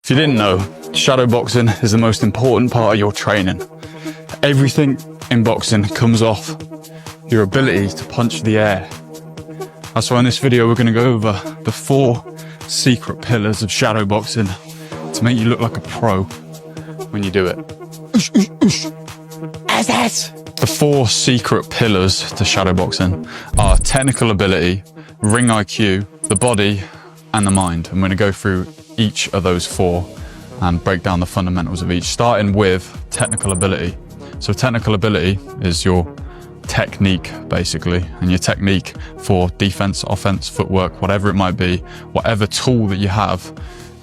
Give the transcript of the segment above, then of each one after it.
If you didn't know, shadowboxing is the most important part of your training. Everything in boxing comes off your ability to punch the air. That's why in this video we're going to go over the 4 secret pillars of shadowboxing to make you look like a pro when you do it. The 4 secret pillars to shadowboxing are technical ability, ring IQ, the body, and the mind. I'm going to go through each of those 4 and break down the fundamentals of each, starting with technical ability. So technical ability is your technique, basically, and your technique for defense, offense, footwork, whatever it might be, whatever tool that you have,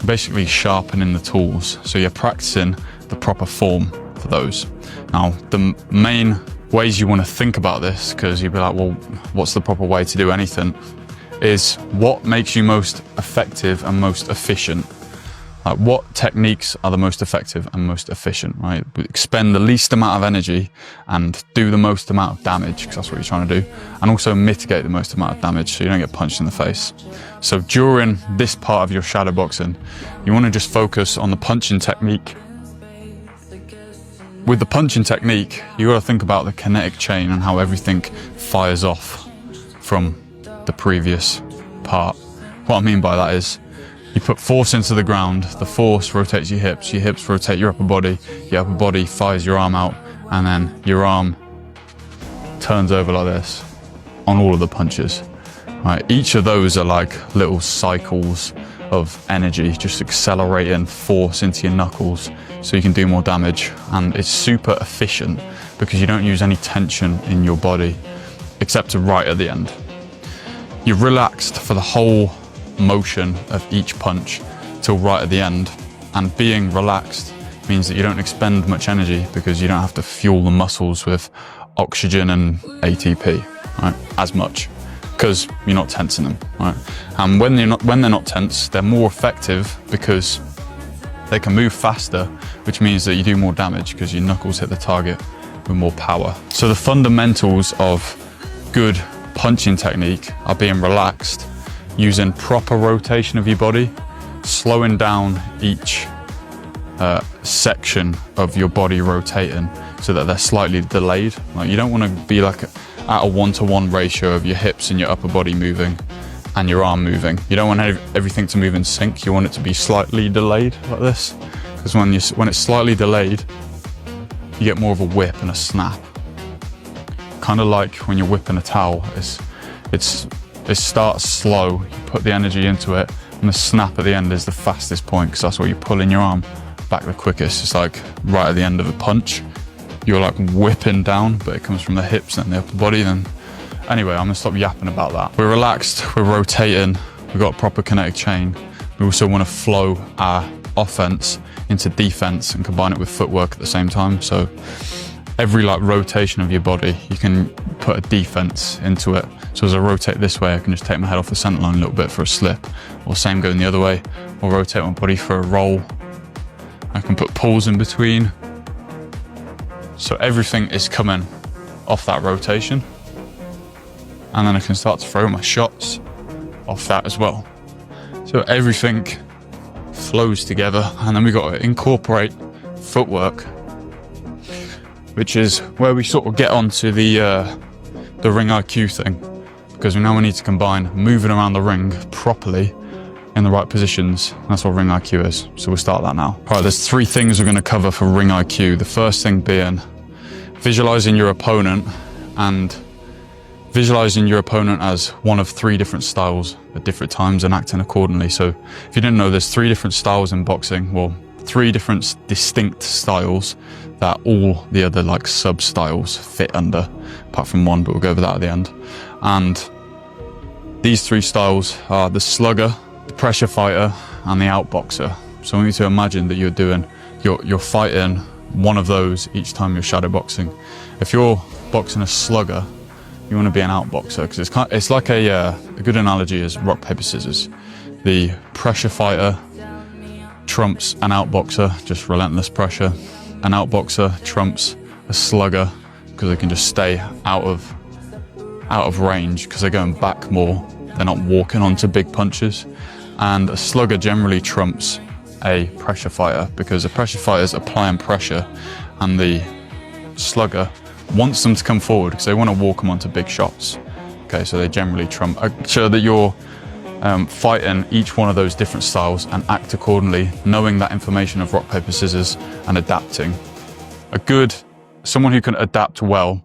basically sharpening the tools. So you're practicing the proper form for those. Now, the main ways you want to think about this, because you'll be like, well, what's the proper way to do anything, is what makes you most effective and most efficient. Like, what techniques are the most effective and most efficient, right? Expend the least amount of energy and do the most amount of damage, because that's what you're trying to do, and also mitigate the most amount of damage so you don't get punched in the face. So during this part of your shadowboxing, you want to just focus on the punching technique. With the punching technique, you got to think about the kinetic chain and how everything fires off from the previous part. What I mean by that is, you put force into the ground, the force rotates your hips rotate your upper body fires your arm out, and then your arm turns over like this on all of the punches. Right, each of those are like little cycles of energy, just accelerating force into your knuckles so you can do more damage, and it's super efficient because you don't use any tension in your body except to right at the end. You're relaxed for the whole motion of each punch till right at the end, and being relaxed means that you don't expend much energy because you don't have to fuel the muscles with oxygen and ATP, right, as much, because you're not tensing them, right? And when they're not tense, they're more effective because they can move faster, which means that you do more damage because your knuckles hit the target with more power. So the fundamentals of good punching technique are being relaxed, using proper rotation of your body, slowing down each section of your body rotating so that they're slightly delayed. Like, you don't want to be like at a 1-to-1 ratio of your hips and your upper body moving and your arm moving. You don't want everything to move in sync. You want it to be slightly delayed like this, because when it's slightly delayed, you get more of a whip and a snap. Kind of like when you're whipping a towel. It starts slow, you put the energy into it, and the snap at the end is the fastest point, because that's where you're pulling your arm back the quickest. It's like right at the end of a punch, you're like whipping down, but it comes from the hips and the upper body. Then anyway, I'm gonna stop yapping about that. We're relaxed, we're rotating, we've got a proper kinetic chain. We also want to flow our offense into defense and combine it with footwork at the same time. So every like rotation of your body, you can put a defense into it. So as I rotate this way, I can just take my head off the center line a little bit for a slip, or same going the other way, or rotate my body for a roll. I can put pulls in between. So everything is coming off that rotation. And then I can start to throw my shots off that as well. So everything flows together, and then we got to incorporate footwork, which is where we sort of get onto the ring IQ thing, because we now need to combine moving around the ring properly in the right positions. That's what ring IQ is. So we'll start that now. All right, there's 3 things we're going to cover for ring IQ. The first thing being visualizing your opponent, and visualizing your opponent as one of 3 different styles at different times and acting accordingly. So if you didn't know, there's 3 different styles in boxing. Well, 3 different distinct styles that all the other like sub styles fit under, apart from one, but we'll go over that at the end. And these 3 styles are the slugger, the pressure fighter, and the outboxer. So I want you to imagine that you're fighting one of those each time you're shadowboxing. If you're boxing a slugger, you want to be an outboxer, because it's like a good analogy is rock, paper, scissors. The pressure fighter trumps an outboxer, just relentless pressure. An outboxer trumps a slugger because they can just stay out of range because they're going back more. They're not walking onto big punches. And a slugger generally trumps a pressure fighter, because a pressure fighter is applying pressure and the slugger wants them to come forward because they want to walk them onto big shots. Okay, so they generally sure that you're fighting each one of those different styles and act accordingly, knowing that information of rock, paper, scissors and adapting. Someone who can adapt well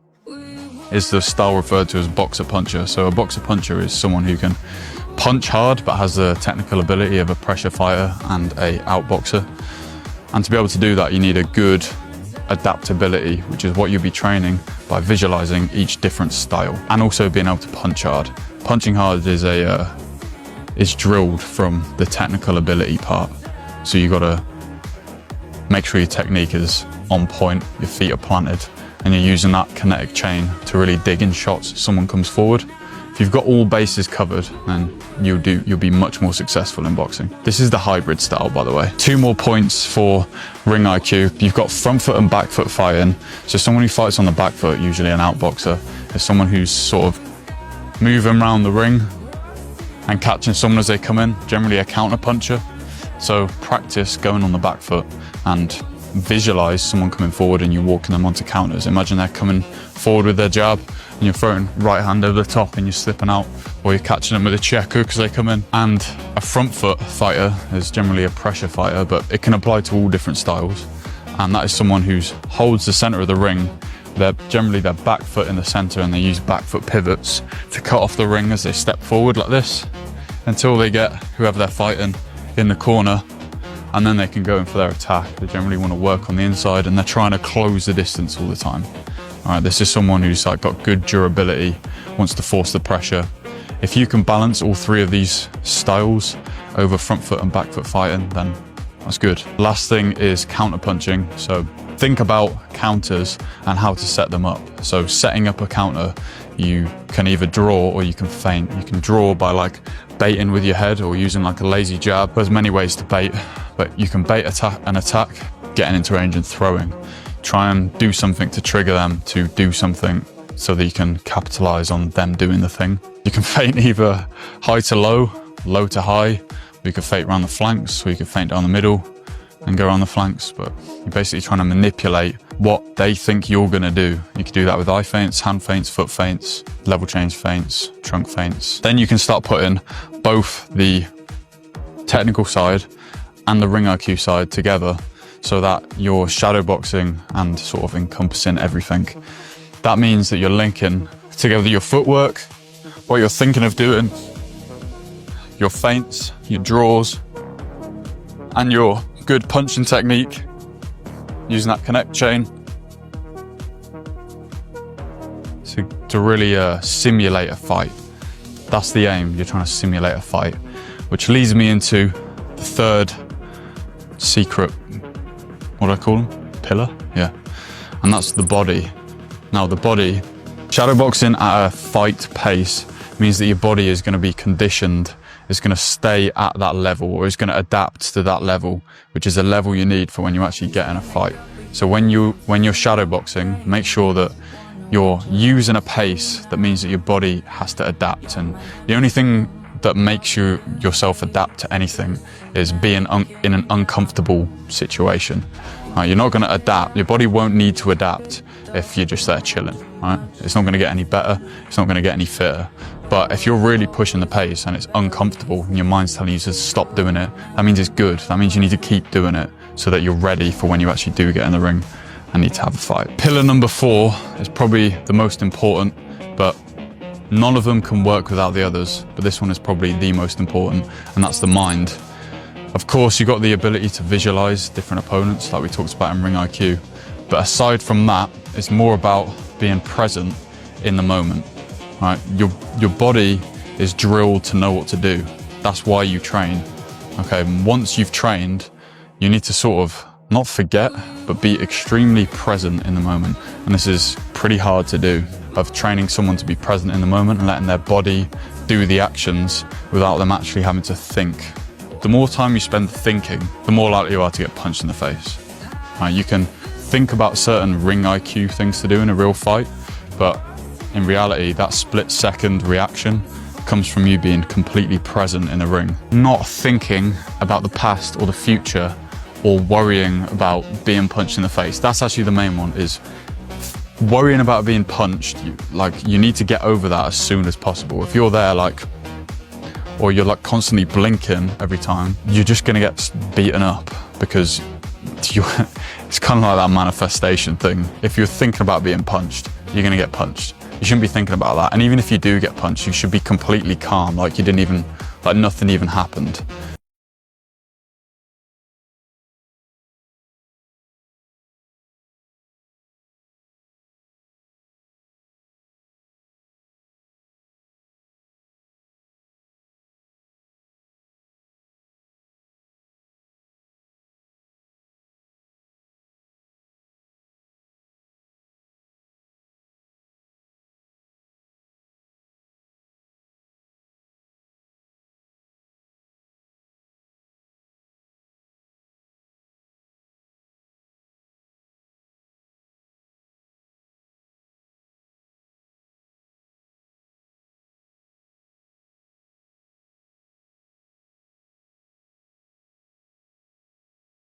is the style referred to as boxer puncher. So a boxer puncher is someone who can punch hard but has the technical ability of a pressure fighter and a outboxer. And to be able to do that, you need a good adaptability, which is what you'll be training by visualizing each different style and also being able to punch hard. Punching hard is drilled from the technical ability part. So you got to make sure your technique is on point, your feet are planted, and you're using that kinetic chain to really dig in shots if someone comes forward. If you've got all bases covered, then you'll be much more successful in boxing. This is the hybrid style, by the way. 2 more points for ring IQ. You've got front foot and back foot fighting. So someone who fights on the back foot, usually an outboxer, is someone who's sort of moving around the ring and catching someone as they come in, generally a counter puncher. So practice going on the back foot and visualize someone coming forward and you walking them onto counters. Imagine they're coming forward with their jab and you're throwing right hand over the top and you're slipping out, or you're catching them with a check hook as they come in. And a front foot fighter is generally a pressure fighter, but it can apply to all different styles. And that is someone who holds the center of the ring. They're generally their back foot in the center and they use back foot pivots to cut off the ring as they step forward like this until they get whoever they're fighting in the corner, and then they can go in for their attack. They generally want to work on the inside and they're trying to close the distance all the time. All right, this is someone who's like got good durability, wants to force the pressure. If you can balance all 3 of these styles over front foot and back foot fighting, then that's good. Last thing is counter punching. So think about counters and how to set them up. So setting up a counter, you can either draw or you can feint. You can draw by like baiting with your head or using like a lazy jab. There's many ways to bait, but you can bait an attack, getting into range and throwing. Try and do something to trigger them to do something so that you can capitalize on them doing the thing. You can feint either high to low, low to high. You can feint around the flanks, or you can feint down the middle and go around the flanks, but you're basically trying to manipulate what they think you're gonna do. You can do that with eye feints, hand feints, foot feints, level change feints, trunk feints. Then you can start putting both the technical side and the ring IQ side together so that you're shadow boxing and sort of encompassing everything. That means that you're linking together your footwork, what you're thinking of doing, your feints, your draws, and your good punching technique using that connect chain to really simulate a fight. That's the aim. You're trying to simulate a fight, which leads me into the third secret, what do I call them? Pillar? Yeah. And that's the body. Now the body, shadowboxing at a fight pace means that your body is going to be conditioned, it's going to stay at that level, or it's going to adapt to that level, which is a level you need for when you actually get in a fight. So when you're shadowboxing, make sure that you're using a pace that means that your body has to adapt. And the only thing that makes yourself adapt to anything is being in an uncomfortable situation. Right? You're not going to adapt. Your body won't need to adapt if you're just there chilling. Right? It's not going to get any better. It's not going to get any fitter. But if you're really pushing the pace and it's uncomfortable and your mind's telling you to stop doing it, that means it's good. That means you need to keep doing it so that you're ready for when you actually do get in the ring and need to have a fight. Pillar number 4 is probably the most important, but none of them can work without the others. But this one is probably the most important, and that's the mind. Of course, you've got the ability to visualize different opponents like we talked about in Ring IQ. But aside from that, it's more about being present in the moment. Right? Your body is drilled to know what to do. That's why you train. Okay, once you've trained, you need to sort of not forget, but be extremely present in the moment. And this is pretty hard to do, of training someone to be present in the moment and letting their body do the actions without them actually having to think. The more time you spend thinking, the more likely you are to get punched in the face. Right? You can think about certain ring IQ things to do in a real fight, but in reality, that split-second reaction comes from you being completely present in the ring, not thinking about the past or the future or worrying about being punched in the face. That's actually the main one, is worrying about being punched. You need to get over that as soon as possible. If you're there or you're constantly blinking every time, you're just gonna get beaten up, because it's kind of like that manifestation thing. If you're thinking about being punched, you're gonna get punched. You shouldn't be thinking about that. And even if you do get punched, you should be completely calm, like nothing even happened.